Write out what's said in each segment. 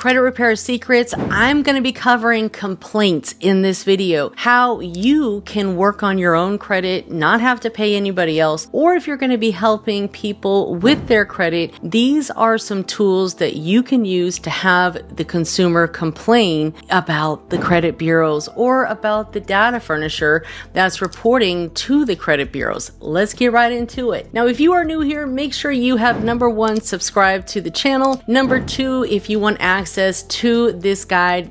Credit Repair Secrets, I'm going to be covering complaints in this video, how you can work on your own credit, not have to pay anybody else, or if you're going to be helping people with their credit, these are some tools that you can use to have the consumer complain about the credit bureaus or about the data furnisher that's reporting to the credit bureaus. Let's get right into it. Now, if you are new here, make sure you have number 1, subscribe to the channel. Number 2, if you want access to this guide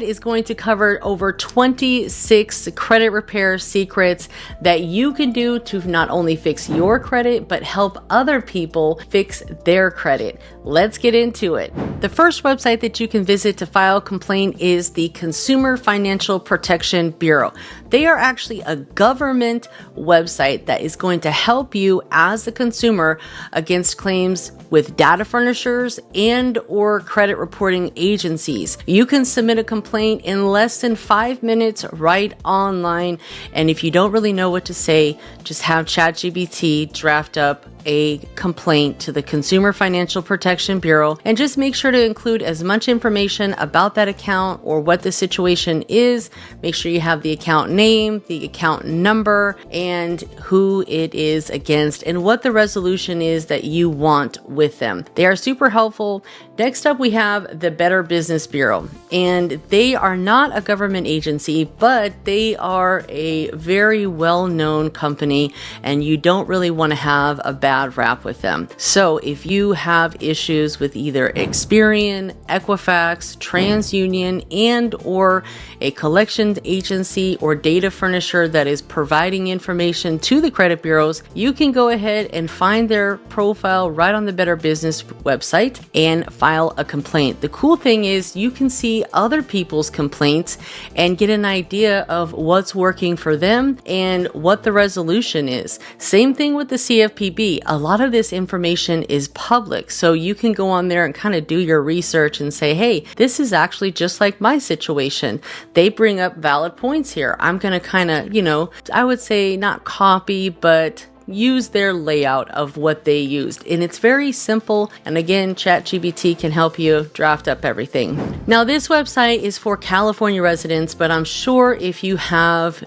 is going to cover over 26 credit repair secrets that you can do to not only fix your credit, but help other people fix their credit. Let's get into it. The first website that you can visit to file a complaint is the Consumer Financial Protection Bureau. They are actually a government website that is going to help you as a consumer against claims with data furnishers and or credit reporting agencies. You can submit a complaint in less than 5 minutes right online. And if you don't really know what to say, just have ChatGPT draft up a complaint to the Consumer Financial Protection Bureau and just make sure to include as much information about that account or what the situation is. Make sure you have the account name, the account number, and who it is against and what the resolution is that you want with them. They are super helpful. Next up, we have the Better Business Bureau, and they are not a government agency, but they are a very well-known company, and you don't really want to have a bad rap with them. So if you have issues with either Experian, Equifax, TransUnion, and or a collections agency or data furnisher that is providing information to the credit bureaus, you can go ahead and find their profile right on the Better Business website and file a complaint. The cool thing is you can see other people's complaints and get an idea of what's working for them and what the resolution is. Same thing with the CFPB. A lot of this information is public, so you can go on there and kind of do your research and say, hey, this is actually just like my situation. They bring up valid points here. I'm going to kind of, I would say not copy, but use their layout of what they used. And it's very simple. And again, ChatGPT can help you draft up everything. Now, this website is for California residents, but I'm sure if you have,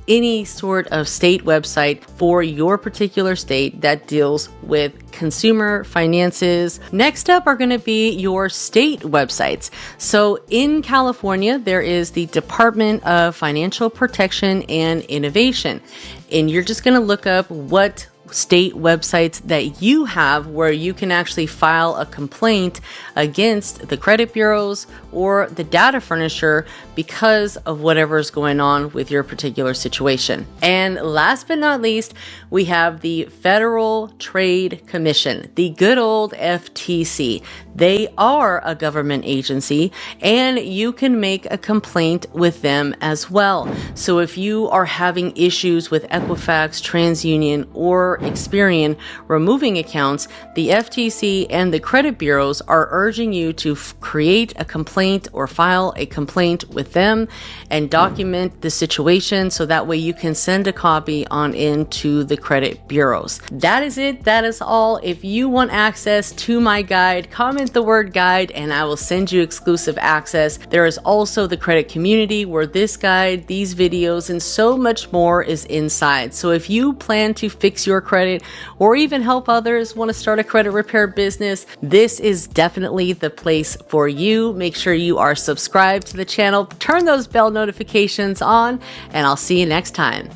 any sort of state website for your particular state that deals with consumer finances. Next up are going to be your state websites. So in California, there is the Department of Financial Protection and Innovation. And you're just going to look up what state websites that you have where you can actually file a complaint against the credit bureaus or the data furnisher because of whatever is going on with your particular situation. And last but not least, we have the Federal Trade Commission, the good old FTC. They are a government agency and you can make a complaint with them as well. So if you are having issues with Equifax, TransUnion, or Experian removing accounts, the FTC and the credit bureaus are urging you to create a complaint or file a complaint with them and document the situation so that way you can send a copy on into the credit bureaus. That is it. That is all. If you want access to my guide, comment the word guide and I will send you exclusive access. There is also the credit community where this guide, these videos, and so much more is inside. So if you plan to fix your credit or even help others want to start a credit repair business, this is definitely the place for you. Make sure you are subscribed to the channel, turn those bell notifications on, and I'll see you next time.